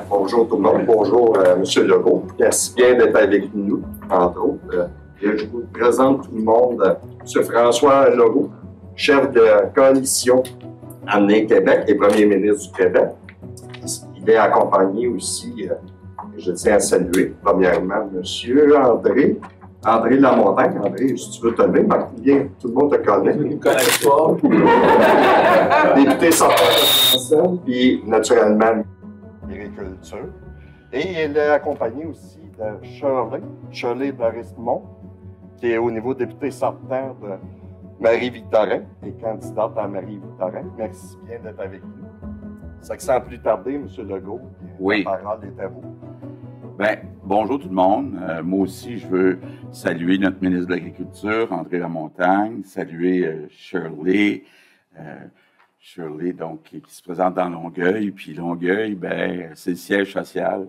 Bonjour tout le monde. Bonjour M. Legault. Merci bien d'être avec nous, entre autres. Je vous présente tout le monde M. François Legault, chef de la coalition Amener Québec et premier ministre du Québec. Il est accompagné aussi, je tiens à saluer, premièrement, M. André Lamontagne. André, si tu veux te lever, bien, tout le monde te connaît. Je ne connais pas. Député sortant de Bruxelles, puis naturellement, l'agriculture. Et il est accompagné aussi de Shirley Dorismont, qui est au niveau député sortant de Marie-Victorin, et candidate à Marie-Victorin. Merci bien d'être avec nous. Ça que sans plus tarder, M. Legault, oui. La parole est à vous. Bien, bonjour tout le monde. Moi aussi, je veux saluer notre ministre de l'Agriculture, André Lamontagne, saluer Shirley, donc, qui se présente dans Longueuil. Puis Longueuil, ben, c'est le siège social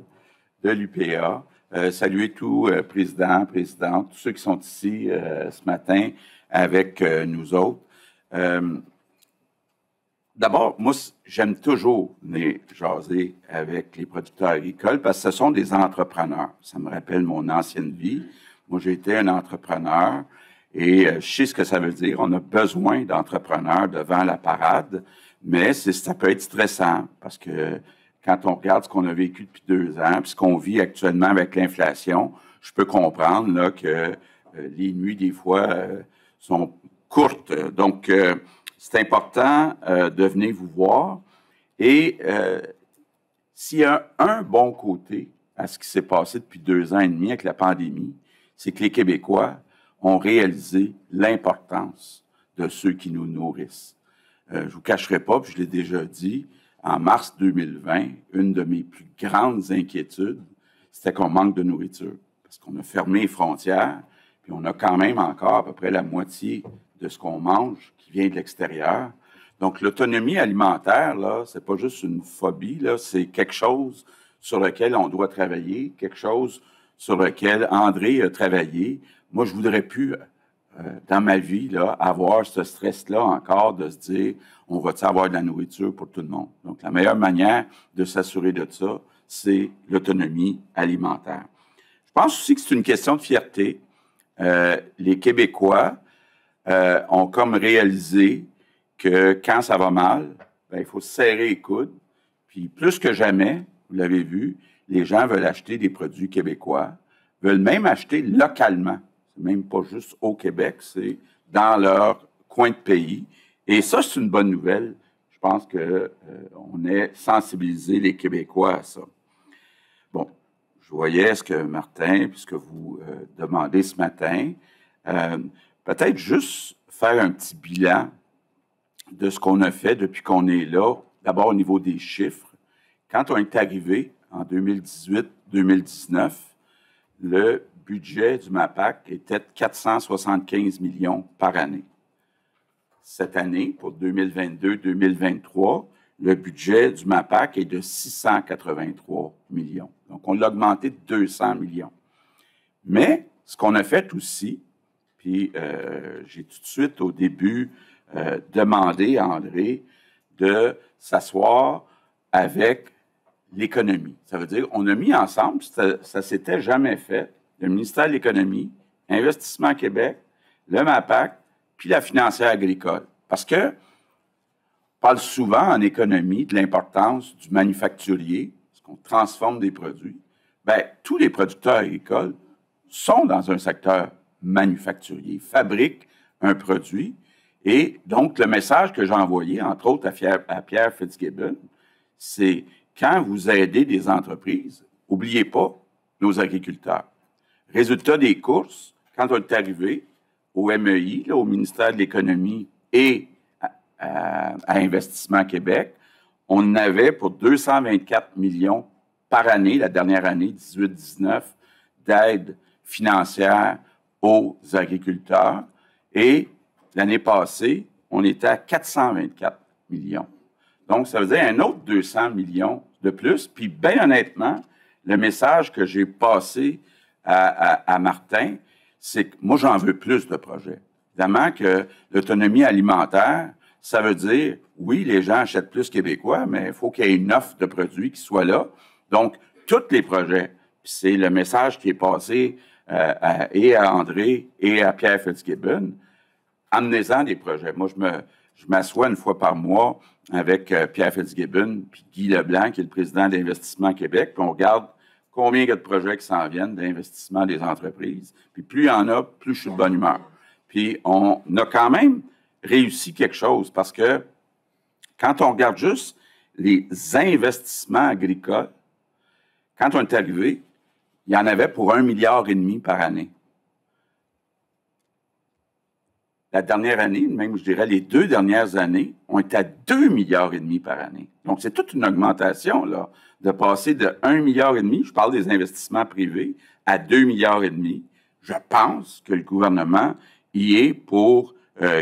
de l'UPA. Saluer tous présidents, présidentes, tous ceux qui sont ici ce matin avec nous autres. D'abord, moi, j'aime toujours venir jaser avec les producteurs agricoles parce que ce sont des entrepreneurs. Ça me rappelle mon ancienne vie. Moi, j'ai été un entrepreneur et je sais ce que ça veut dire. On a besoin d'entrepreneurs devant la parade, mais ça peut être stressant parce que quand on regarde ce qu'on a vécu depuis 2 ans puis ce qu'on vit actuellement avec l'inflation, je peux comprendre là, que les nuits, des fois, sont courtes. Donc, c'est important de venir vous voir. Et s'il y a un bon côté à ce qui s'est passé depuis 2 ans et demi avec la pandémie, c'est que les Québécois ont réalisé l'importance de ceux qui nous nourrissent. Je ne vous cacherai pas, puis je l'ai déjà dit, en mars 2020, une de mes plus grandes inquiétudes, c'était qu'on manque de nourriture. Parce qu'on a fermé les frontières, puis on a quand même encore à peu près la moitié de ce qu'on mange qui vient de l'extérieur. Donc, l'autonomie alimentaire, là, c'est pas juste une phobie, là, c'est quelque chose sur lequel on doit travailler, quelque chose sur lequel André a travaillé. Moi, je voudrais plus, dans ma vie, là, avoir ce stress-là encore de se dire, on va-t-il avoir de la nourriture pour tout le monde? Donc, la meilleure manière de s'assurer de ça, c'est l'autonomie alimentaire. Je pense aussi que c'est une question de fierté. Les Québécois ont comme réalisé que quand ça va mal, ben, il faut se serrer les coudes. Puis plus que jamais, vous l'avez vu, les gens veulent acheter des produits québécois, veulent même acheter localement. C'est même pas juste au Québec, c'est dans leur coin de pays. Et ça, c'est une bonne nouvelle. Je pense qu'on ait sensibilisé les Québécois à ça. Bon, je voyais ce que Martin, puisque vous demandez ce matin, peut-être juste faire un petit bilan de ce qu'on a fait depuis qu'on est là. D'abord, au niveau des chiffres. Quand on est arrivé en 2018-2019, le budget du MAPAC était de 475 millions par année. Cette année, pour 2022-2023, le budget du MAPAC est de 683 millions. Donc, on l'a augmenté de 200 millions. Mais, ce qu'on a fait aussi, puis j'ai tout de suite au début demandé à André de s'asseoir avec l'économie. Ça veut dire, on a mis ensemble, ça s'était jamais fait, le ministère de l'Économie, Investissement Québec, le MAPAC, puis la financière agricole. Parce que on parle souvent en économie de l'importance du manufacturier, parce qu'on transforme des produits. Bien, tous les producteurs agricoles sont dans un secteur manufacturier, fabriquent un produit. Et donc, le message que j'ai envoyé, entre autres, à Pierre Fitzgibbon, c'est quand vous aidez des entreprises, n'oubliez pas nos agriculteurs. Résultat des courses, quand on est arrivé au MEI, là, au ministère de l'Économie et à Investissement Québec, on avait pour 224 millions par année, la dernière année, 18-19, d'aide financière aux agriculteurs. Et l'année passée, on était à 424 millions. Donc, ça veut dire un autre 200 millions de plus. Puis, bien honnêtement, le message que j'ai passé à Martin, c'est que moi, j'en veux plus de projets. Évidemment que l'autonomie alimentaire, ça veut dire, oui, les gens achètent plus québécois, mais il faut qu'il y ait une offre de produits qui soit là. Donc, tous les projets, c'est le message qui est passé et à André et à Pierre Fitzgibbon, amenez-en des projets. Moi, je m'assois une fois par mois avec Pierre Fitzgibbon puis Guy Leblanc, qui est le président d'Investissement Québec, puis on regarde combien il y a de projets qui s'en viennent d'investissement des entreprises. Puis plus il y en a, plus je suis de bonne humeur. Puis on a quand même réussi quelque chose parce que quand on regarde juste les investissements agricoles, quand on est arrivé, il y en avait pour 1,5 milliard par année. La dernière année, même je dirais les 2 dernières années, on est à 2,5 milliards par année. Donc, c'est toute une augmentation, là, de passer de 1,5 milliard, je parle des investissements privés, à 2,5 milliards. Je pense que le gouvernement y est pour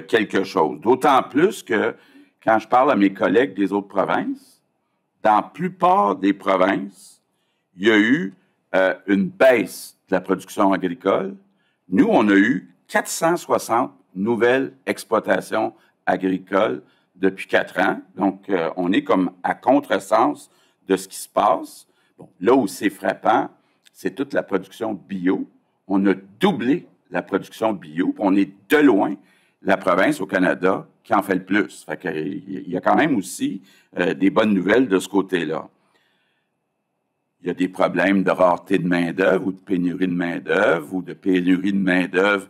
quelque chose. D'autant plus que quand je parle à mes collègues des autres provinces, dans la plupart des provinces, il y a eu une baisse de la production agricole. Nous, on a eu 460 nouvelles exploitations agricoles depuis 4 ans. Donc, on est comme à contresens de ce qui se passe. Bon, là où c'est frappant, c'est toute la production bio. On a doublé la production bio. On est de loin la province au Canada qui en fait le plus. Fait qu'il y a quand même aussi des bonnes nouvelles de ce côté-là. Il y a des problèmes de rareté de main-d'œuvre ou de pénurie de main-d'œuvre ou de pénurie de main-d'œuvre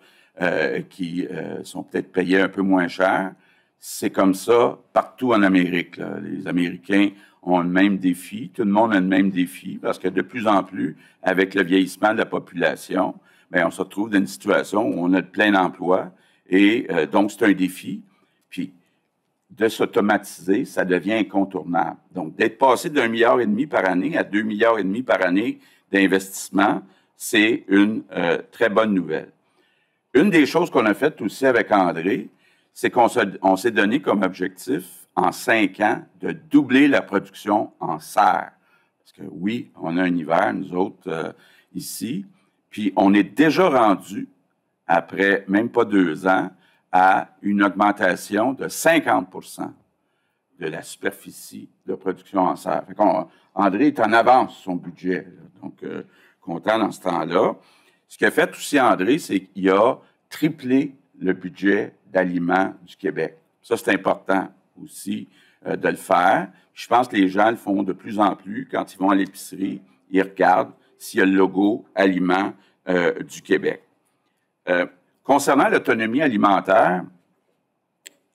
qui sont peut-être payés un peu moins cher. C'est comme ça partout en Amérique, là. Les Américains ont le même défi. Tout le monde a le même défi parce que de plus en plus, avec le vieillissement de la population, bien, on se retrouve dans une situation où on a de plein emploi et donc c'est un défi. Puis, de s'automatiser, ça devient incontournable. Donc, d'être passé d'1,5 milliard par année à 2,5 milliards par année d'investissement, c'est une très bonne nouvelle. Une des choses qu'on a faites aussi avec André, c'est qu'on s'est donné comme objectif, en 5 ans, de doubler la production en serre. Parce que oui, on a un hiver, nous autres, ici, puis on est déjà rendu, après même pas 2 ans, à une augmentation de 50% de la superficie de production en serre. André est en avance sur son budget, là, donc content dans ce temps-là. Ce qu'a fait aussi André, c'est qu'il a triplé le budget d'aliments du Québec. Ça, c'est important aussi de le faire. Je pense que les gens le font de plus en plus. Quand ils vont à l'épicerie, ils regardent s'il y a le logo aliments du Québec. Concernant l'autonomie alimentaire,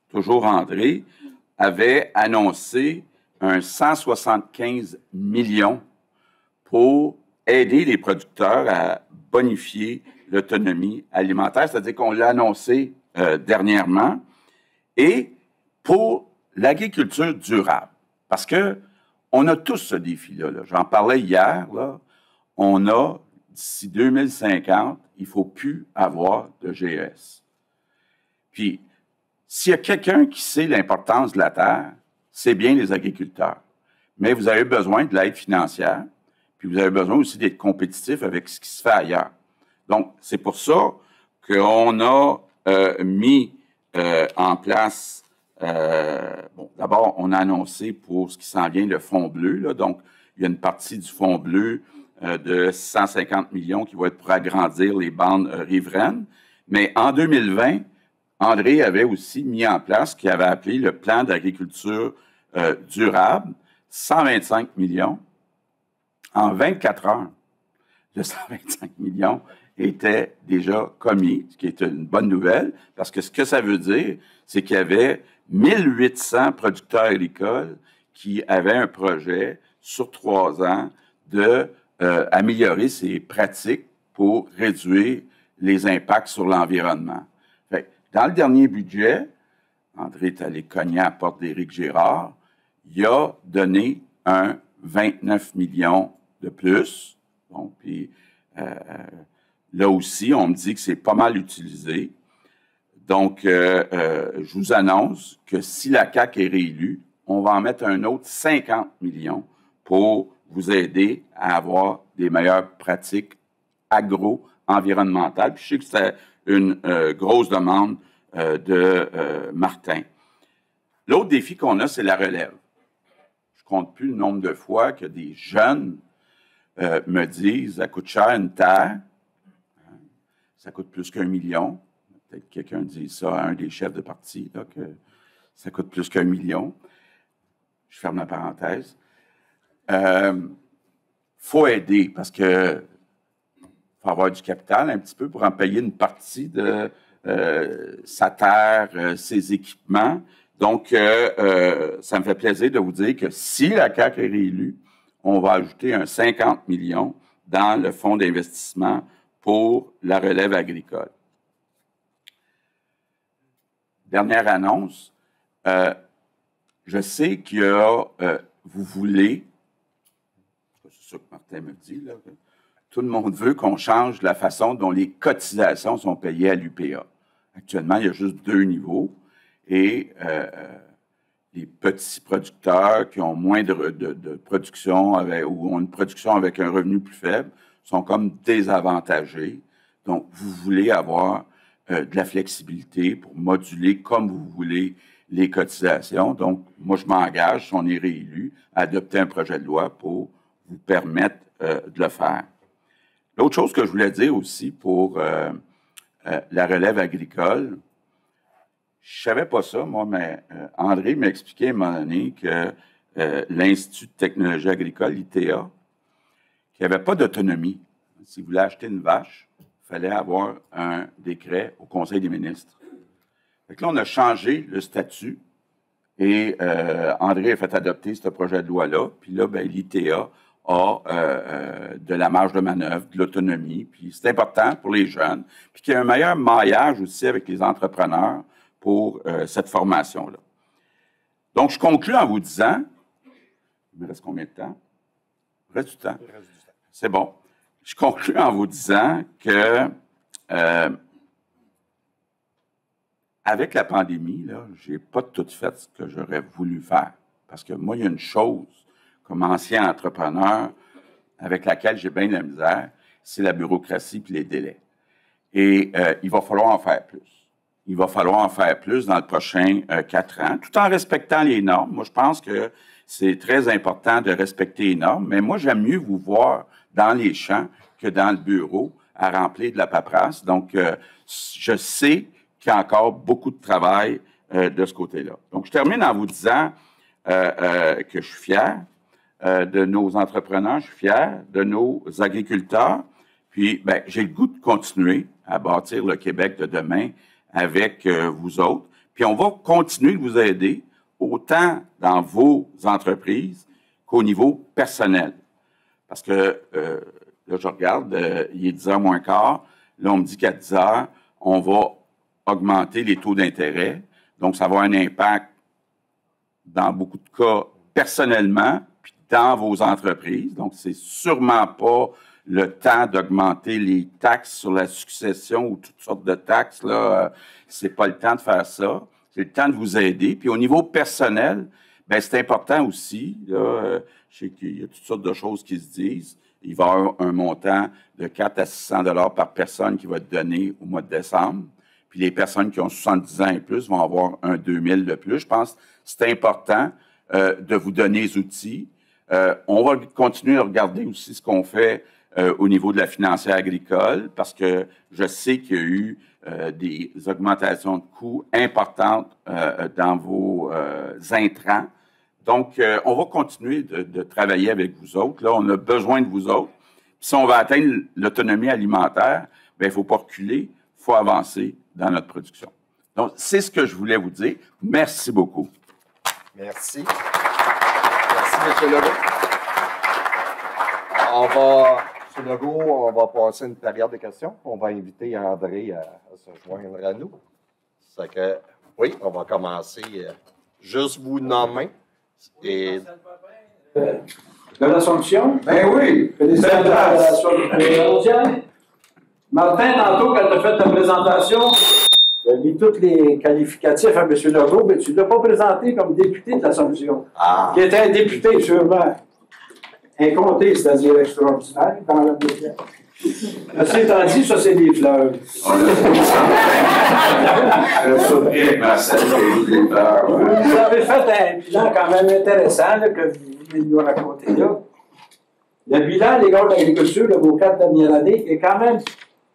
toujours André, avait annoncé un 175 millions pour aider les producteurs à bonifier l'autonomie alimentaire, c'est-à-dire qu'on l'a annoncé dernièrement, et pour l'agriculture durable, parce que on a tous ce défi-là. Là. J'en parlais hier, là, on a, d'ici 2050, il ne faut plus avoir de GES. Puis, s'il y a quelqu'un qui sait l'importance de la terre, c'est bien les agriculteurs. Mais vous avez besoin de l'aide financière, puis vous avez besoin aussi d'être compétitif avec ce qui se fait ailleurs. Donc, c'est pour ça qu'on a mis en place, bon, d'abord, on a annoncé pour ce qui s'en vient le Fonds bleu, là, donc il y a une partie du Fonds bleu de 150 millions qui va être pour agrandir les bandes riveraines. Mais en 2020, André avait aussi mis en place ce qu'il avait appelé le plan d'agriculture durable, 125 millions. En 24 heures, le 125 millions était déjà commis, ce qui est une bonne nouvelle, parce que ce que ça veut dire, c'est qu'il y avait 1800 producteurs agricoles qui avaient un projet sur 3 ans de améliorer ses pratiques pour réduire les impacts sur l'environnement. Dans le dernier budget, André est allé cogner à la porte d'Éric Girard, il a donné un 29 millions de plus. Bon, puis là aussi, on me dit que c'est pas mal utilisé. Donc, je vous annonce que si la CAQ est réélue, on va en mettre un autre 50 millions pour vous aider à avoir des meilleures pratiques agro-environnementales. Puis je sais que c'est une grosse demande de Martin. L'autre défi qu'on a, c'est la relève. Je compte plus le nombre de fois que des jeunes me disent, ça coûte cher une terre, ça coûte plus qu'1 million. Peut-être que quelqu'un dit ça à un des chefs de parti, là, que ça coûte plus qu'1 million. Je ferme la parenthèse. Faut aider parce que faut avoir du capital un petit peu pour en payer une partie de sa terre, ses équipements. Donc, ça me fait plaisir de vous dire que si la CAQ est réélue, on va ajouter un 50 millions dans le fonds d'investissement pour la relève agricole. Dernière annonce, je sais qu'il y a, vous voulez, c'est ça que Martin me dit, là, que tout le monde veut qu'on change la façon dont les cotisations sont payées à l'UPA. Actuellement, il y a juste 2 niveaux et les petits producteurs qui ont moins de production ou ont une production avec un revenu plus faible sont comme désavantagés. Donc, vous voulez avoir de la flexibilité pour moduler comme vous voulez les cotisations. Donc, moi, je m'engage, si on est réélu, à adopter un projet de loi pour vous permettre de le faire. L'autre chose que je voulais dire aussi pour la relève agricole, je savais pas ça, moi, mais André m'a expliqué à un moment donné que l'Institut de technologie agricole, l'ITA, qu'il n'y avait pas d'autonomie. Si vous voulez acheter une vache, il fallait avoir un décret au Conseil des ministres. Donc là, on a changé le statut et André a fait adopter ce projet de loi-là. Puis là, ben, l'ITA a de la marge de manœuvre, de l'autonomie. Puis c'est important pour les jeunes. Puis qu'il y a un meilleur maillage aussi avec les entrepreneurs pour cette formation-là. Donc, je conclue en vous disant, il me reste combien de temps? Il reste du temps. C'est bon. Je conclue en vous disant que avec la pandémie, là, j'ai pas tout fait ce que j'aurais voulu faire. Parce que moi, il y a une chose, comme ancien entrepreneur, avec laquelle j'ai bien de la misère, c'est la bureaucratie puis les délais. Et il va falloir en faire plus. Il va falloir en faire plus dans le prochain 4 ans, tout en respectant les normes. Moi, je pense que c'est très important de respecter les normes, mais moi, j'aime mieux vous voir dans les champs que dans le bureau à remplir de la paperasse. Donc, je sais qu'il y a encore beaucoup de travail de ce côté-là. Donc, je termine en vous disant que je suis fier de nos entrepreneurs, je suis fier de nos agriculteurs. Puis, ben, j'ai le goût de continuer à bâtir le Québec de demain avec vous autres. Puis, on va continuer de vous aider autant dans vos entreprises qu'au niveau personnel. Parce que, là, je regarde, il est 10h moins quart. Là, on me dit qu'à 10h, on va augmenter les taux d'intérêt. Donc, ça va avoir un impact, dans beaucoup de cas, personnellement, puis dans vos entreprises. Donc, c'est sûrement pas le temps d'augmenter les taxes sur la succession ou toutes sortes de taxes, là. C'est pas le temps de faire ça. C'est le temps de vous aider. Puis, au niveau personnel, ben c'est important aussi, là. Je sais qu'il y a toutes sortes de choses qui se disent. Il va y avoir un montant de 400 à 600 $ par personne qui va être donné au mois de décembre. Puis les personnes qui ont 70 ans et plus vont avoir un 2000 de plus. Je pense que c'est important de vous donner les outils. On va continuer à regarder aussi ce qu'on fait au niveau de la financière agricole parce que je sais qu'il y a eu des augmentations de coûts importantes dans vos intrants. Donc, on va continuer de travailler avec vous autres. Là, on a besoin de vous autres. Puis, si on va atteindre l'autonomie alimentaire, bien, il ne faut pas reculer, il faut avancer dans notre production. Donc, c'est ce que je voulais vous dire. Merci beaucoup. Merci. Merci, M. Legault. M. Legault, on va passer une période de questions. On va inviter André à se joindre à nous. C'est que, oui, on va commencer. Juste vous nommer. Et... De l'Assomption? Ben oui! Félicitations de l'Assomption. Martin, tantôt, quand tu as fait ta présentation, tu as mis tous les qualificatifs à M. Legault, mais tu ne l'as pas présenté comme député de l'Assomption. Ah. Qui était un député sûrement incompté, c'est-à-dire extraordinaire, dans la média. Ceci étant dit, ça, c'est des fleurs. Vous avez fait un bilan quand même intéressant là, que vous venez de nous raconter là. Le bilan légal d'agriculture de vos 4 dernières années est quand même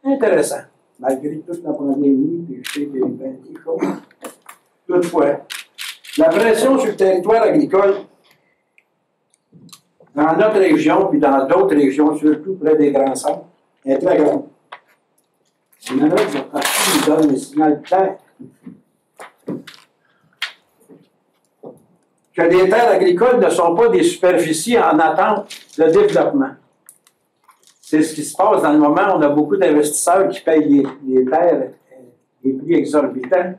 intéressant, malgré toute la pandémie, puis je sais qu'il y a eu bien des choses. Toutefois, la pression sur le territoire agricole, dans notre région, puis dans d'autres régions, surtout près des grands centres, est très grande. On aimerait que votre parti nous donne un signal clair que les terres agricoles ne sont pas des superficies en attente de développement. C'est ce qui se passe dans le moment où on a beaucoup d'investisseurs qui payent les terres des prix exorbitants,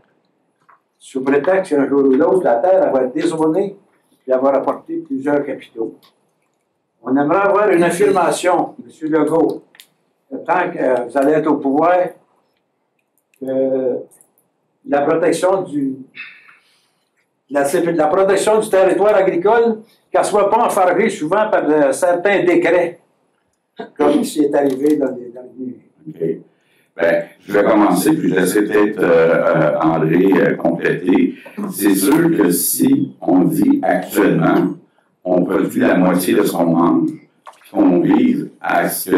sous prétexte qu'un jour ou l'autre, la terre va être dézonée et elle va rapporter plusieurs capitaux. On aimerait avoir une affirmation, M. Legault, que tant que vous allez être au pouvoir, que la protection du territoire agricole, qu'elle ne soit pas enfargée souvent par certains décrets, comme il s'est arrivé dans les derniers. OK. Bien, je vais commencer, puis je laisserai peut-être André compléter. C'est sûr que si on dit actuellement, on produit la moitié de ce qu'on mange, puis qu'on vise à ce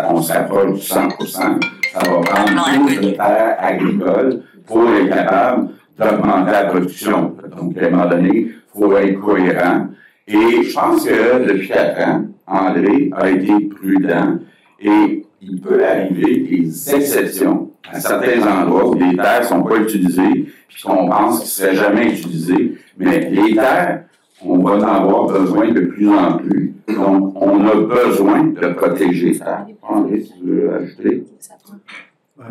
qu'on s'approche du 100%, ça va prendre plus de terres agricoles pour être capable d'augmenter la production. Donc, à un moment donné, il faut être cohérent. Et je pense que depuis 4 ans, André a été prudent et il peut arriver des exceptions à certains endroits où les terres ne sont pas utilisées puis qu'on pense qu'elles ne seraient jamais utilisées. Mais les terres, on va en avoir besoin de plus en plus. Donc, on a besoin de protéger ça. André, tu veux ajouter? Ouais.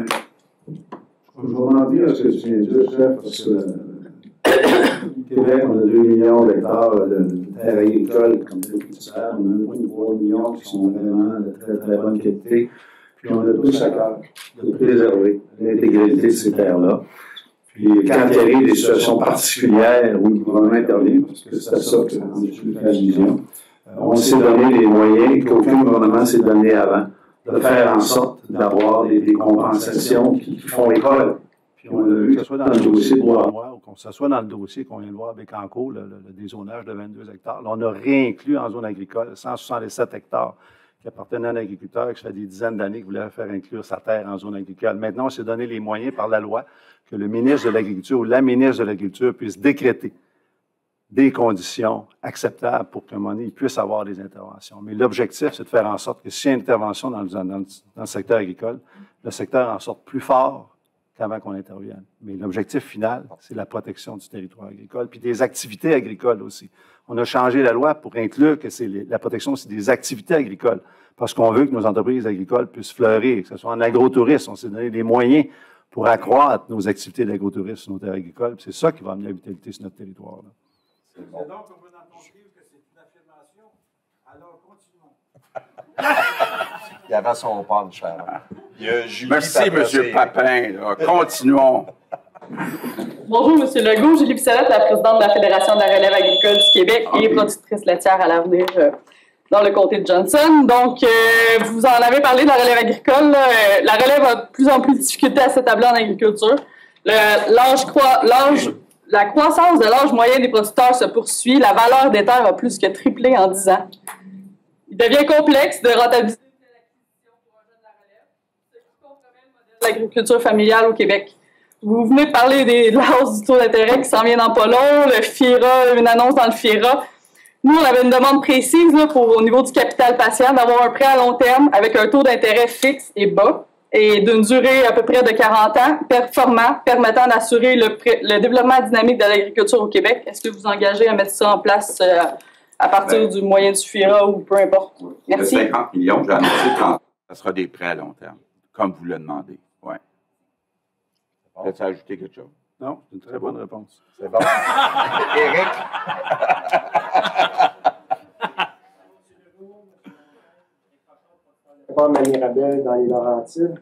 Je vais rebondir à ce que tu viens de dire, chef, parce que au Québec, on a 2 millions d'hectares de terres agricoles, comme tu disais, on a 1,3 millions qui sont vraiment de très, très bonne qualité. Puis on a tous à cœur de préserver l'intégralité de ces terres-là. Puis quand il y arrive des situations particulières où le gouvernement intervient, parce que c'est à ça que je fais allusion, on s'est donné les moyens qu'aucun gouvernement s'est donné avant, de faire en sorte d'avoir des compensations qui font école. Puis on a vu que ce soit dans le dossier de Bois-Noir ou que ce soit dans le dossier qu'on vient de voir avec Bécancour, le dézonage de 22 hectares. Là, on a réinclus en zone agricole 167 hectares qui appartenaient à un agriculteur qui fait des dizaines d'années qu'il voulait faire inclure sa terre en zone agricole. Maintenant, on s'est donné les moyens par la loi que le ministre de l'Agriculture ou la ministre de l'Agriculture puisse décréter des conditions acceptables pour qu'à un moment donné, il puisse avoir des interventions. Mais l'objectif, c'est de faire en sorte que s'il y a une intervention dans le secteur agricole, le secteur en sorte plus fort qu'avant qu'on intervienne. Mais l'objectif final, c'est la protection du territoire agricole, puis des activités agricoles aussi. On a changé la loi pour inclure que c'est la protection aussi des activités agricoles, parce qu'on veut que nos entreprises agricoles puissent fleurir, que ce soit en agrotourisme. On s'est donné des moyens pour accroître nos activités d'agrotourisme sur nos terres agricoles. C'est ça qui va amener la vitalité sur notre territoire. Là. C'est donc, on veut dans ton livre que c'est une affirmation. Alors, continuons. Il y avait son punch. Merci, M. Papin. Là. Continuons. Bonjour, M. Legault. Julie Bissonnette, la présidente de la Fédération de la relève agricole du Québec et productrice laitière à l'avenir dans le comté de Johnson. Donc, vous en avez parlé de la relève agricole. La relève a de plus en plus de difficultés à s'établir en agriculture. La croissance de l'âge moyen des producteurs se poursuit. La valeur des terres a plus que triplé en 10 ans. Il devient complexe de rentabiliser l'acquisition pour un jeune de la relève, ce qui compromet le modèle de l'agriculture familiale au Québec. Vous venez de parler de la hausse du taux d'intérêt qui s'en vient dans pas long, le FIRA, une annonce dans le FIRA. Nous, on avait une demande précise là, au niveau du capital patient d'avoir un prêt à long terme avec un taux d'intérêt fixe et bas et d'une durée à peu près de 40 ans, performant, permettant d'assurer le développement dynamique de l'agriculture au Québec. Est-ce que vous engagez à mettre ça en place à partir du moyen du FIRA ou peu importe? Merci. Le 50 millions, j'ai annoncé que ça sera des prêts à long terme, comme vous le demandez. Oui. Peut-être ajouter quelque chose? Non, c'est une très bonne réponse. C'est bon. Éric? Mirabel dans les Laurentides.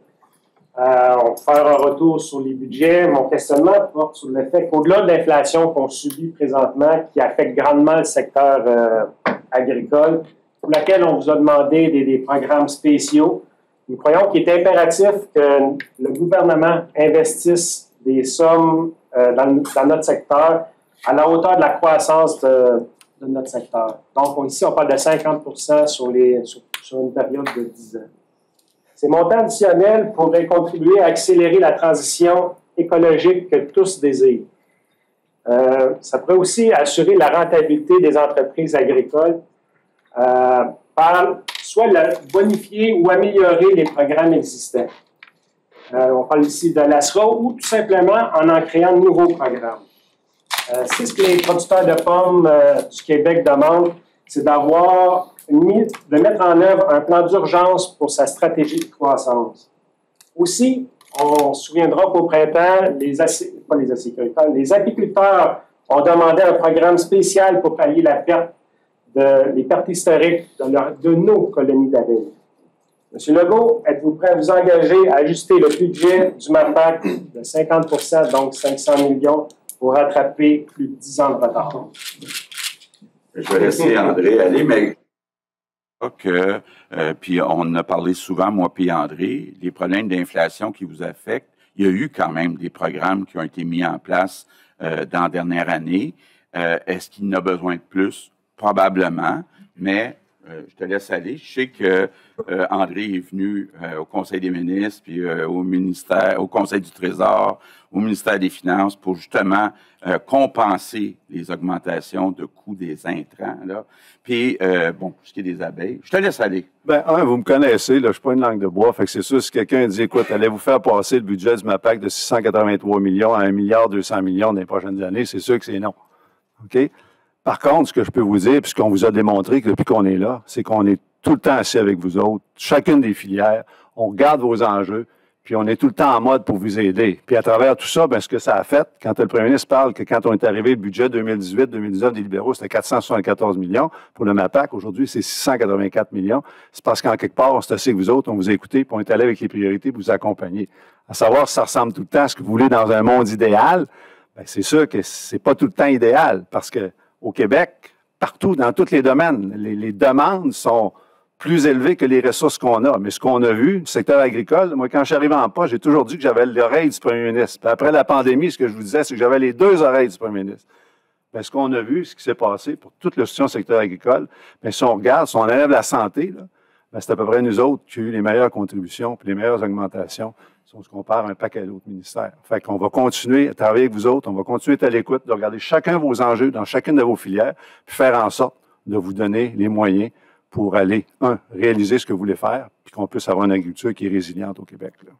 On va faire un retour sur les budgets. Mon questionnement porte sur le fait qu'au-delà de l'inflation qu'on subit présentement, qui affecte grandement le secteur agricole, pour laquelle on vous a demandé des programmes spéciaux, nous croyons qu'il est impératif que le gouvernement investisse des sommes dans notre secteur à la hauteur de la croissance de notre secteur. Donc, ici, on parle de 50 sur une période de 10 ans. Ces montants additionnels pourraient contribuer à accélérer la transition écologique que tous désirent. Ça pourrait aussi assurer la rentabilité des entreprises agricoles par soit bonifier ou améliorer les programmes existants. On parle ici de l'ASRA ou tout simplement en créant de nouveaux programmes. C'est ce que les producteurs de pommes du Québec demandent, c'est de mettre en œuvre un plan d'urgence pour sa stratégie de croissance. Aussi, on se souviendra qu'au printemps, les apiculteurs ont demandé un programme spécial pour pallier les pertes historiques de nos colonies d'abeilles. M. Legault, êtes-vous prêt à vous engager à ajuster le budget du MAPAC de 50 donc 500 millions, pour rattraper plus de 10 ans de retard? Je vais laisser André aller, mais puis on en a parlé souvent, moi puis André, les problèmes d'inflation qui vous affectent. Il y a eu quand même des programmes qui ont été mis en place dans la dernière année. Est-ce qu'il y en a besoin de plus? Probablement, mais je te laisse aller. Je sais que André est venu au Conseil des ministres, puis au Conseil du Trésor, au ministère des Finances, pour justement compenser les augmentations de coûts des intrants. Là. Puis, pour ce qui est des abeilles, je te laisse aller. Bien, vous me connaissez, là, je ne suis pas une langue de bois, fait que c'est sûr, si quelqu'un dit, écoute, allez-vous faire passer le budget du MAPAC de 683 millions à 1,2 milliard dans les prochaines années, c'est sûr que c'est non. OK? Par contre, ce que je peux vous dire, puis ce qu'on vous a démontré depuis qu'on est là, c'est qu'on est tout le temps assis avec vous autres, chacune des filières, on regarde vos enjeux, puis on est tout le temps en mode pour vous aider. Puis à travers tout ça, bien, ce que ça a fait, quand le premier ministre parle que quand on est arrivé, le budget 2018-2019 des libéraux, c'était 474 millions. Pour le MAPAC, aujourd'hui, c'est 684 millions. C'est parce qu'en quelque part, on s'est assis avec vous autres, on vous a écouté, puis on est allé avec les priorités pour vous accompagner. À savoir si ça ressemble tout le temps à ce que vous voulez dans un monde idéal, bien, c'est sûr que c'est pas tout le temps idéal, parce que au Québec, partout, dans tous les domaines, les demandes sont plus élevées que les ressources qu'on a. Mais ce qu'on a vu, le secteur agricole, moi, quand je suis arrivé en poste, j'ai toujours dit que j'avais l'oreille du premier ministre. Puis après la pandémie, ce que je vous disais, c'est que j'avais les deux oreilles du premier ministre. Bien, ce qu'on a vu, ce qui s'est passé pour toute le secteur agricole, bien, si on regarde, si on enlève la santé, là, bien, c'est à peu près nous autres qui avons eu les meilleures contributions puis les meilleures augmentations si on se compare à un paquet d'autres ministères. Fait qu'on va continuer à travailler avec vous autres, on va continuer à être à l'écoute, de regarder chacun vos enjeux dans chacune de vos filières, puis faire en sorte de vous donner les moyens pour aller, réaliser ce que vous voulez faire, puis qu'on puisse avoir une agriculture qui est résiliente au Québec. Là.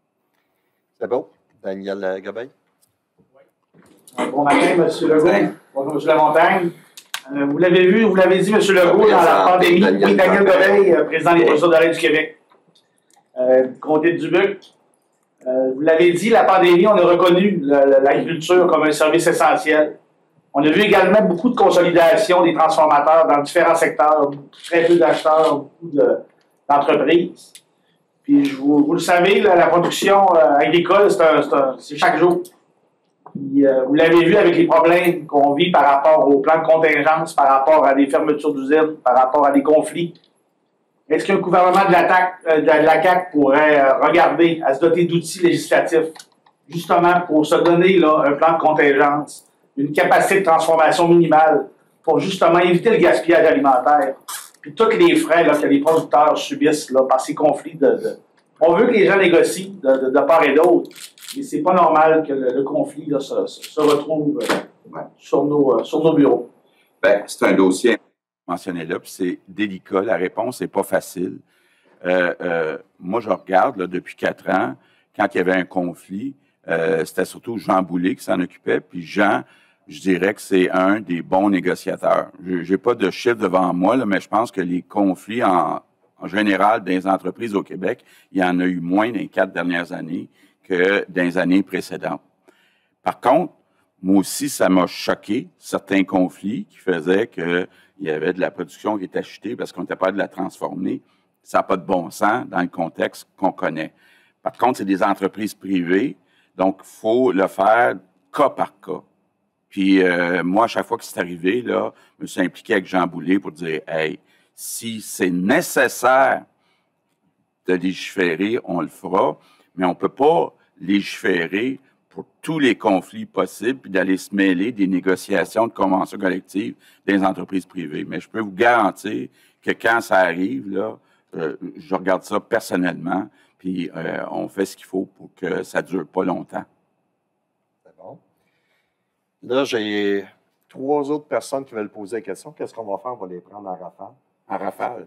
C'est bon. Daniel Gobeil. Bon matin, M. Legault. Bonjour, M. Lamontagne. Vous l'avez vu, vous l'avez dit, M. Legault, dans la pandémie. Oui, Daniel Gobeil, président des professeurs d'arrêt du Québec. Comté de Dubuc. Vous l'avez dit, la pandémie, on a reconnu l'agriculture comme un service essentiel. On a vu également beaucoup de consolidation des transformateurs dans différents secteurs, très peu d'acheteurs, beaucoup d'entreprises. Puis, vous le savez, la production agricole, c'est chaque jour. Puis, vous l'avez vu avec les problèmes qu'on vit par rapport au plan de contingence, par rapport à des fermetures d'usines, par rapport à des conflits. Est-ce qu'un gouvernement de la CAQ pourrait regarder à se doter d'outils législatifs, justement pour se donner là, un plan de contingence, une capacité de transformation minimale, pour justement éviter le gaspillage alimentaire, puis tous les frais là, que les producteurs subissent là, par ces conflits On veut que les gens négocient de part et d'autre, mais c'est pas normal que le conflit là, se retrouve sur nos bureaux. Bien, c'est un dossier mentionné là, puis c'est délicat. La réponse n'est pas facile. Moi, je regarde là, depuis 4 ans, quand il y avait un conflit, c'était surtout Jean Boulet qui s'en occupait. Puis Jean, je dirais que c'est un des bons négociateurs. Je n'ai pas de chiffre devant moi, là, mais je pense que les conflits en général dans les entreprises au Québec, il y en a eu moins dans les 4 dernières années que dans les années précédentes. Par contre, moi aussi, ça m'a choqué, certains conflits qui faisaient qu'il y avait de la production qui était achetée parce qu'on n'était pas de la transformer. Ça n'a pas de bon sens dans le contexte qu'on connaît. Par contre, c'est des entreprises privées, donc il faut le faire cas par cas. Puis moi, à chaque fois que c'est arrivé, là, je me suis impliqué avec Jean Boulet pour dire « Hey, si c'est nécessaire de légiférer, on le fera, mais on ne peut pas légiférer pour tous les conflits possibles, puis d'aller se mêler des négociations de conventions collectives des entreprises privées. Mais je peux vous garantir que quand ça arrive, là, je regarde ça personnellement, puis on fait ce qu'il faut pour que ça ne dure pas longtemps. C'est bon. Là, j'ai 3 autres personnes qui veulent poser des questions. Qu'est-ce qu'on va faire? On va les prendre en rafale. En rafale.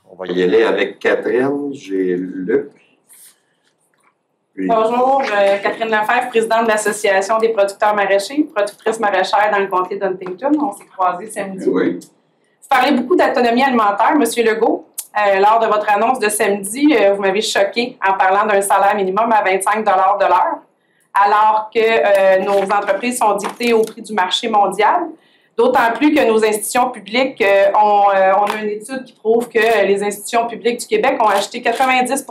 On va y aller avec Catherine, j'ai Luc. Puis... Bonjour, Catherine Lefebvre, présidente de l'Association des producteurs maraîchers, productrice maraîchère dans le comté d'Huntington. On s'est croisés samedi. Oui. Vous parlez beaucoup d'autonomie alimentaire, M. Legault. Lors de votre annonce de samedi, vous m'avez choqué en parlant d'un salaire minimum à 25 de l'heure, alors que nos entreprises sont dictées au prix du marché mondial. D'autant plus que nos institutions publiques, on a une étude qui prouve que les institutions publiques du Québec ont acheté 90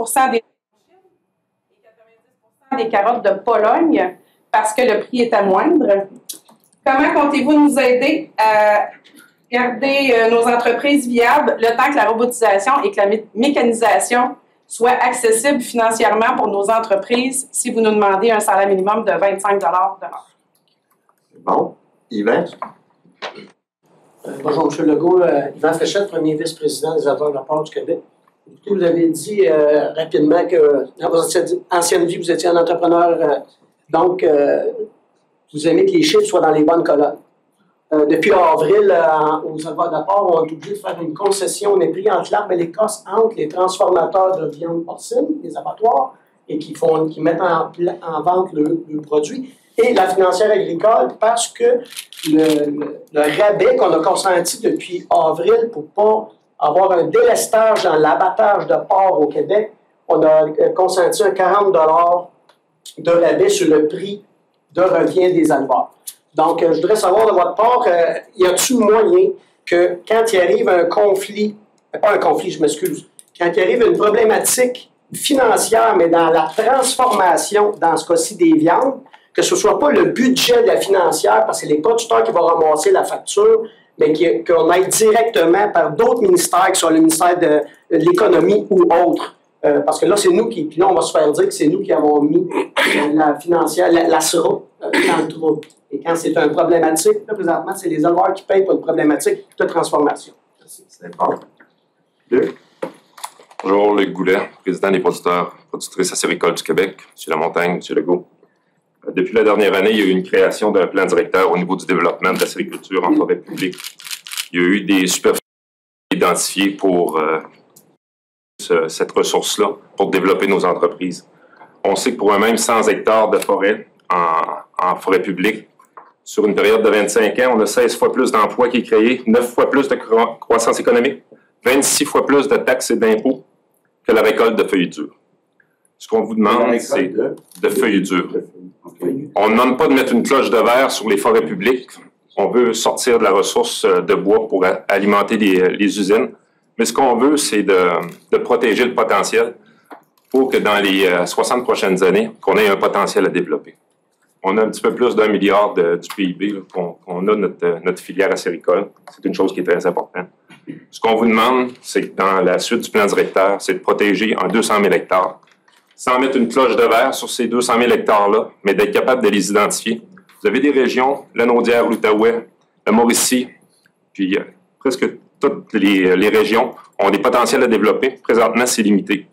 des carottes de Pologne parce que le prix était moindre. Comment comptez-vous nous aider à garder nos entreprises viables le temps que la robotisation et que la mécanisation soient accessibles financièrement pour nos entreprises si vous nous demandez un salaire minimum de 25 de l'heure? C'est bon. Yvan? Bonjour, M. Legault. Yvan Fréchette, premier vice-président des acteurs de la part du Québec. Vous avez dit rapidement que dans votre ancienne vie, vous étiez un entrepreneur, donc vous aimez que les chiffres soient dans les bonnes colonnes. Depuis avril, aux éleveurs de porc, on est obligé de faire une concession des prix entre l'arbre et l'écorce entre les transformateurs de viande porcine, les abattoirs, et qui mettent en vente le produit, et la financière agricole, parce que le rabais qu'on a consenti depuis avril pour ne pas avoir un délestage dans l'abattage de porc au Québec, on a consenti un 40 $ de rabais sur le prix de revient des éleveurs. Donc, je voudrais savoir de votre part, y a-t-il moyen que quand il arrive un conflit, pas un conflit, je m'excuse, quand il arrive une problématique financière, mais dans la transformation, dans ce cas-ci des viandes, que ce ne soit pas le budget de la financière, parce que c'est les producteurs qui vont ramasser la facture, mais qu'on aille directement par d'autres ministères, qui sont le ministère de l'économie ou autres. Parce que là, c'est nous qui... Puis là, on va se faire dire que c'est nous qui avons mis la financière, la SRA, dans le trou. Et quand c'est une problématique, là, présentement, c'est les éleveurs qui payent pour une problématique de transformation. Merci. C'est bon. Luc? Bonjour, Luc Goulet, président des producteurs, productrices acéricoles du Québec. M. Lamontagne, M. Legault. Depuis la dernière année, il y a eu une création d'un plan directeur au niveau du développement de l'acériculture en forêt publique. Il y a eu des superficies identifiées pour cette ressource-là, pour développer nos entreprises. On sait que pour un même 100 hectares de forêt en forêt publique, sur une période de 25 ans, on a 16 fois plus d'emplois qui est créé, 9 fois plus de croissance économique, 26 fois plus de taxes et d'impôts que la récolte de feuilles dures. Ce qu'on vous demande, c'est de feuilles dures. On ne demande pas de mettre une cloche de verre sur les forêts publiques. On veut sortir de la ressource de bois pour alimenter les usines. Mais ce qu'on veut, c'est de protéger le potentiel pour que dans les 60 prochaines années, qu'on ait un potentiel à développer. On a un petit peu plus d'1 milliard du PIB qu'on a notre filière acéricole. C'est une chose qui est très importante. Ce qu'on vous demande, c'est que dans la suite du plan directeur, c'est de protéger en 200 000 hectares, sans mettre une cloche de verre sur ces 200 000 hectares-là, mais d'être capable de les identifier. Vous avez des régions, la Naudière, l'Outaouais, la Mauricie, puis presque toutes les régions ont des potentiels à développer. Présentement, c'est limité.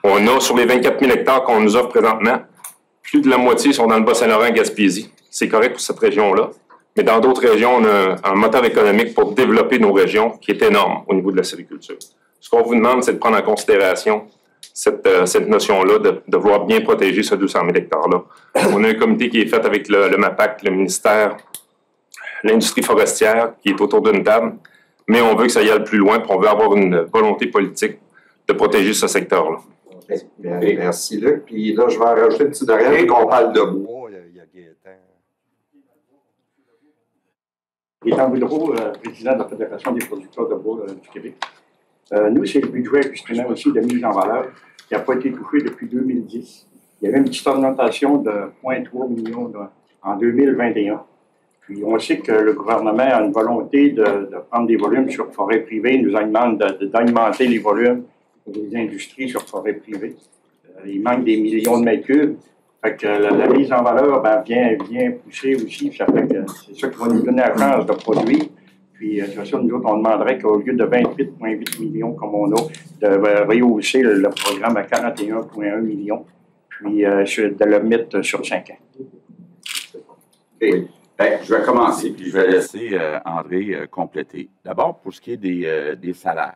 On a, sur les 24 000 hectares qu'on nous offre présentement, plus de la moitié sont dans le Bas-Saint-Laurent et Gaspésie. C'est correct pour cette région-là. Mais dans d'autres régions, on a un moteur économique pour développer nos régions qui est énorme au niveau de la sériculture. Ce qu'on vous demande, c'est de prendre en considération cette notion-là, de vouloir bien protéger ce 200 000 hectares-là. On a un comité qui est fait avec le MAPAC, le ministère, l'industrie forestière, qui est autour d'une table, mais on veut que ça y aille plus loin, puis on veut avoir une volonté politique de protéger ce secteur-là. Bien, merci, Luc. Puis là, je vais en rajouter une petite derrière, qu'on parle de bois. Il y a Gaétan. Gaétan Boudreau, président de la Fédération des producteurs de bois du Québec. Nous, c'est le budget justement aussi de mise en valeur qui n'a pas été touché depuis 2010. Il y avait une petite augmentation de 0,3 millions en 2021. Puis on sait que le gouvernement a une volonté de prendre des volumes sur forêt privée. Il nous demande d'augmenter les volumes des industries sur forêt privée. Il manque des millions de mètres cubes. Fait que la mise en valeur vient pousser aussi. Ça fait que c'est ça qui va nous donner la chance de produire. Puis, c'est ça, nous autres, on demanderait qu'au lieu de 28,8 millions comme on a, de rehausser le programme à 41,1 millions, puis de le mettre sur 5 ans. Oui. Bien, je vais commencer, puis je vais laisser André compléter. D'abord, pour ce qui est des salaires.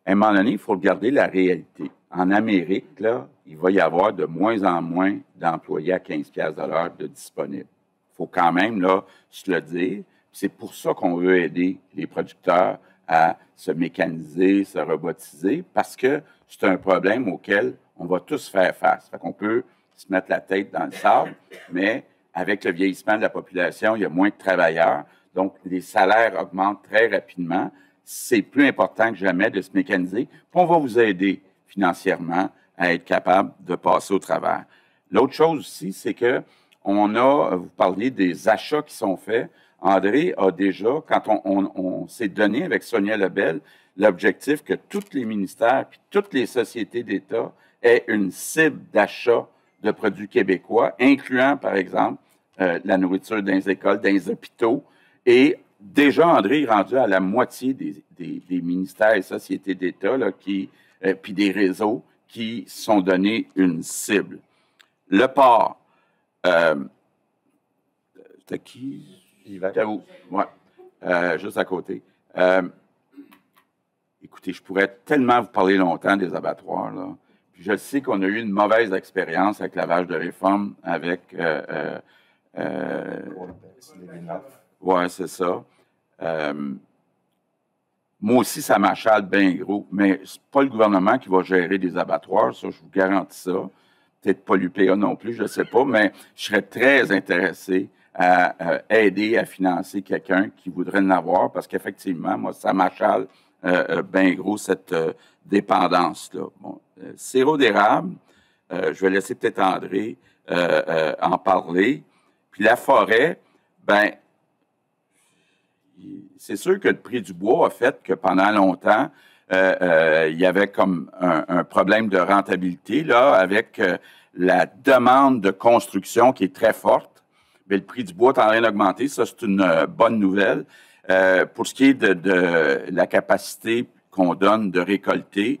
À un moment donné, il faut regarder la réalité. En Amérique, là, il va y avoir de moins en moins d'employés à 15$ de l'heure de disponibles. Il faut quand même là, se le dire. C'est pour ça qu'on veut aider les producteurs à se mécaniser, se robotiser, parce que c'est un problème auquel on va tous faire face. Fait qu'on peut se mettre la tête dans le sable, mais avec le vieillissement de la population, il y a moins de travailleurs, donc les salaires augmentent très rapidement. C'est plus important que jamais de se mécaniser, puis on va vous aider financièrement à être capable de passer au travers. L'autre chose aussi, c'est que vous parliez des achats qui sont faits. André a déjà, quand on s'est donné avec Sonia Lebel, l'objectif que tous les ministères puis toutes les sociétés d'État aient une cible d'achat de produits québécois, incluant, par exemple, la nourriture dans les écoles, dans les hôpitaux. Et déjà, André est rendu à la moitié des ministères et sociétés d'État puis des réseaux qui sont donnés une cible. Le porc, c'était qui? C'était où? Oui, juste à côté. Écoutez, je pourrais tellement vous parler longtemps des abattoirs, là. Puis je sais qu'on a eu une mauvaise expérience avec la vache de réforme, avec... oui, c'est ça. Moi aussi, ça m'achale bien gros, mais c'est pas le gouvernement qui va gérer des abattoirs, ça, je vous garantis ça. Peut-être pas l'UPA non plus, je ne sais pas, mais je serais très intéressé à aider à financer quelqu'un qui voudrait en avoir, parce qu'effectivement, moi, ça m'achale bien gros, cette dépendance-là. Bon, sirop d'érable, je vais laisser peut-être André en parler. Puis la forêt, ben c'est sûr que le prix du bois a fait que pendant longtemps, il y avait comme un problème de rentabilité là, avec la demande de construction qui est très forte. Mais le prix du bois est en train d'augmenter. Ça, c'est une bonne nouvelle. Pour ce qui est de la capacité qu'on donne de récolter,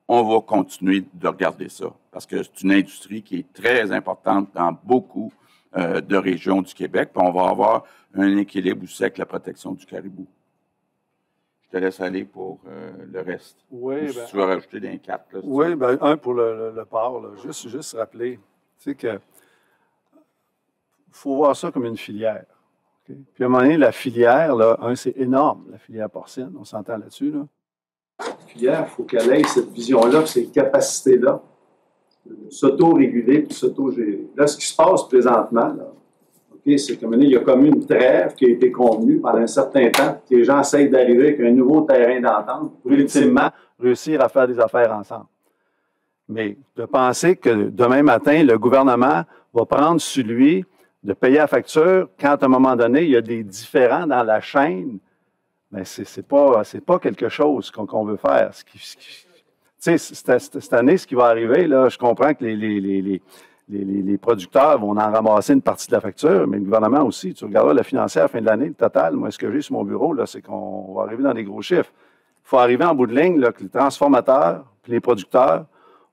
on va continuer de regarder ça parce que c'est une industrie qui est très importante dans beaucoup de régions du Québec. Puis on va avoir un équilibre aussi avec la protection du caribou. Je te laisse aller pour le reste. Oui, si tu veux rajouter d'un 4. Là, oui, bien, un pour le porc. Là. Juste rappeler, tu sais que faut voir ça comme une filière. Okay? Puis à un moment donné, la filière, là, c'est énorme, la filière porcine. On s'entend là-dessus. Là. La filière, il faut qu'elle ait cette vision-là, ces capacités-là, de s'auto-réguler puis s'auto-gérer. Là, ce qui se passe présentement, là, okay, c'est qu'à un moment donné, il y a comme une trêve qui a été convenue pendant un certain temps, que les gens essayent d'arriver avec un nouveau terrain d'entente pour ultimement réussir à faire des affaires ensemble. Mais de penser que demain matin, le gouvernement va prendre sur lui de payer la facture quand, à un moment donné, il y a des différends dans la chaîne, bien, c'est pas quelque chose qu'on veut faire. Tu sais, cette année, ce qui va arriver, là, je comprends que les producteurs vont en ramasser une partie de la facture, mais le gouvernement aussi. Tu regarderas la financière à la fin de l'année, le total, moi, ce que j'ai sur mon bureau, là, c'est qu'on va arriver dans des gros chiffres. Il faut arriver en bout de ligne, là, que les transformateurs et les producteurs,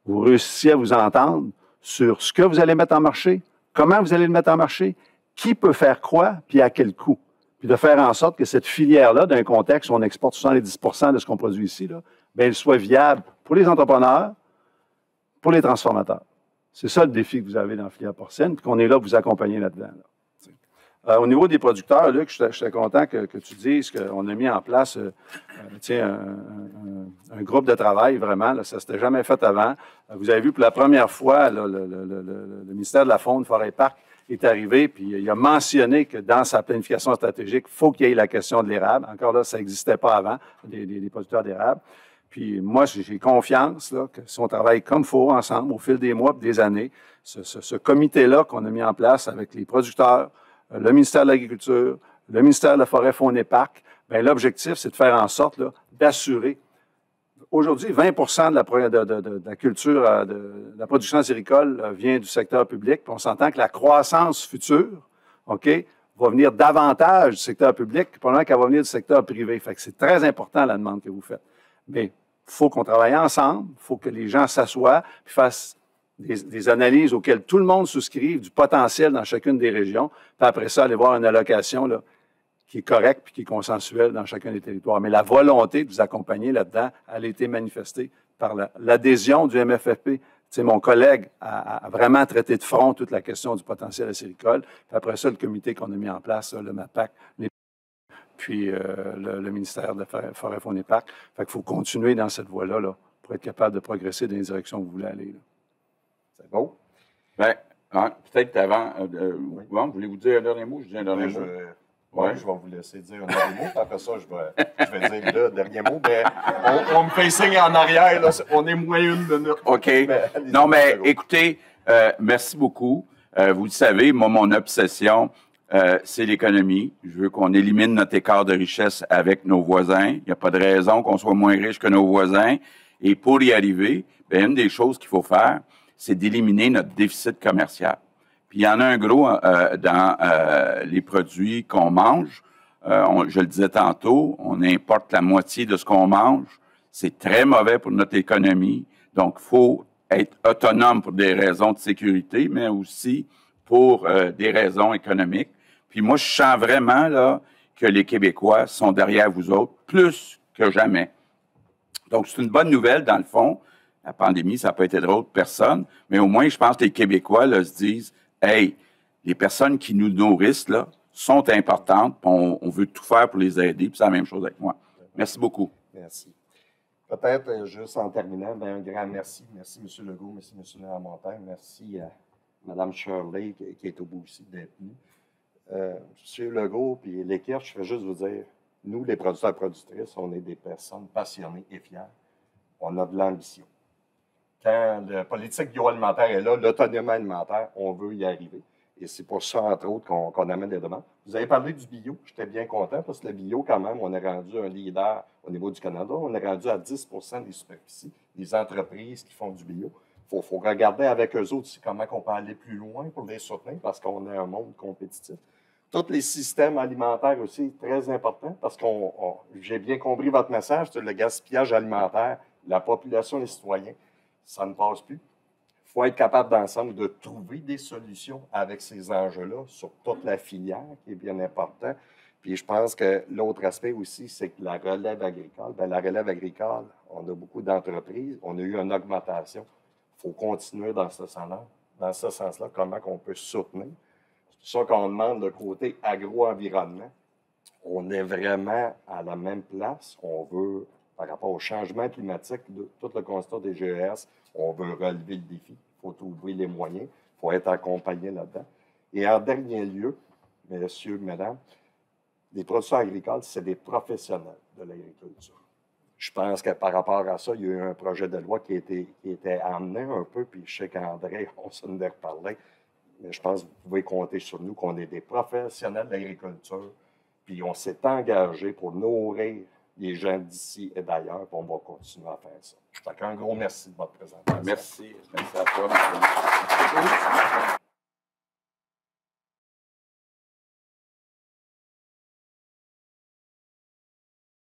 vous réussissiez à vous entendre sur ce que vous allez mettre en marché, comment vous allez le mettre en marché, qui peut faire quoi, puis à quel coût. Puis de faire en sorte que cette filière-là, d'un contexte où on exporte 70% de ce qu'on produit ici, là, bien, elle soit viable pour les entrepreneurs, pour les transformateurs. C'est ça le défi que vous avez dans la filière porcine, puis qu'on est là pour vous accompagner là-dedans. Là. Au niveau des producteurs, Luc, je suis content que tu dises qu'on a mis en place un groupe de travail, vraiment. Là, ça ne s'était jamais fait avant. Vous avez vu pour la première fois, là, le ministère de la Faune, Forêt et Parc est arrivé, puis il a mentionné que dans sa planification stratégique, il faut qu'il y ait la question de l'érable. Encore là, ça n'existait pas avant, des producteurs d'érable. Puis moi, j'ai confiance là, que si on travaille comme il faut ensemble au fil des mois et des années, ce comité-là qu'on a mis en place avec les producteurs, le ministère de l'Agriculture, le ministère de la Forêt, Faune et Parc, bien, l'objectif, c'est de faire en sorte d'assurer aujourd'hui, 20 de la culture, de la production acéricole vient du secteur public. Puis on s'entend que la croissance future, OK, va venir davantage du secteur public, pendant qu'elle va venir du secteur privé. Fait que c'est très important la demande que vous faites. Mais il faut qu'on travaille ensemble, il faut que les gens s'assoient puis fassent des analyses auxquelles tout le monde souscrive du potentiel dans chacune des régions. Puis après ça, aller voir une allocation là, qui est correcte puis qui est consensuelle dans chacun des territoires. Mais la volonté de vous accompagner là-dedans, elle a été manifestée par l'adhésion du MFFP. Tu sais, mon collègue a vraiment traité de front toute la question du potentiel acéricole. Puis après ça, le comité qu'on a mis en place, le MAPAC, puis le ministère de la Forêt, Faune et Parcs. Fait qu'il faut continuer dans cette voie-là là, pour être capable de progresser dans les directions où vous voulez aller. Là. C'est bon? Bien, peut-être avant, bon, voulez-vous dire un dernier mot? Je dis un dernier mot. Oui, je vais vous laisser dire un dernier mot. Après ça, je vais dire le dernier mot. Mais on me fait signe en arrière. Là, on est moins une minute. OK. Non, mais écoutez, merci beaucoup. Vous le savez, moi, mon obsession, c'est l'économie. Je veux qu'on élimine notre écart de richesse avec nos voisins. Il n'y a pas de raison qu'on soit moins riche que nos voisins. Et pour y arriver, bien, une des choses qu'il faut faire, c'est d'éliminer notre déficit commercial. Puis il y en a un gros dans les produits qu'on mange. Je le disais tantôt, on importe la moitié de ce qu'on mange. C'est très mauvais pour notre économie. Donc, il faut être autonome pour des raisons de sécurité, mais aussi pour des raisons économiques. Puis moi, je sens vraiment là que les Québécois sont derrière vous autres, plus que jamais. Donc, c'est une bonne nouvelle, dans le fond. La pandémie, ça n'a pas été drôle pour personne, mais au moins, je pense que les Québécois là, se disent « Hey, les personnes qui nous nourrissent là, sont importantes, on veut tout faire pour les aider. » Puis c'est la même chose avec moi. Merci beaucoup. Merci. Peut-être, juste en terminant, bien, un grand merci. Merci, M. Legault, merci, M. Lamontagne. Merci à Mme Shirley qui est au bout aussi d'être venue. M. Legault puis l'équipe, je vais juste vous dire, nous, les producteurs et productrices, on est des personnes passionnées et fières. On a de l'ambition. Quand la politique bioalimentaire est là, l'autonomie alimentaire, on veut y arriver. Et c'est pour ça, entre autres, qu'on amène des demandes. Vous avez parlé du bio. J'étais bien content parce que le bio, quand même, on est rendu un leader au niveau du Canada. On est rendu à 10 des superficies des entreprises qui font du bio. Il faut regarder avec eux autres aussi comment on peut aller plus loin pour les soutenir parce qu'on est un monde compétitif. Tous les systèmes alimentaires aussi, très importants parce j'ai bien compris votre message, le gaspillage alimentaire, la population, les citoyens, ça ne passe plus. Il faut être capable d'ensemble de trouver des solutions avec ces enjeux-là sur toute la filière, qui est bien important. Puis je pense que l'autre aspect aussi, c'est que la relève agricole, bien, la relève agricole, on a beaucoup d'entreprises, on a eu une augmentation. Il faut continuer dans ce sens-là, comment on peut soutenir. C'est pour ça qu'on demande le côté agro-environnement. On est vraiment à la même place. On veut, par rapport au changement climatique, tout le constat des GES, on veut relever le défi. Il faut trouver les moyens. Il faut être accompagné là-dedans. Et en dernier lieu, messieurs, mesdames, les producteurs agricoles, c'est des professionnels de l'agriculture. Je pense que par rapport à ça, il y a eu un projet de loi qui était amené un peu, puis je sais qu'André, on s'en est reparlé, mais je pense que vous pouvez compter sur nous qu'on est des professionnels de l'agriculture, puis on s'est engagé pour nourrir les gens d'ici et d'ailleurs, puis on va continuer à faire ça. Fait qu'un gros merci de votre présentation. Merci. Merci à toi.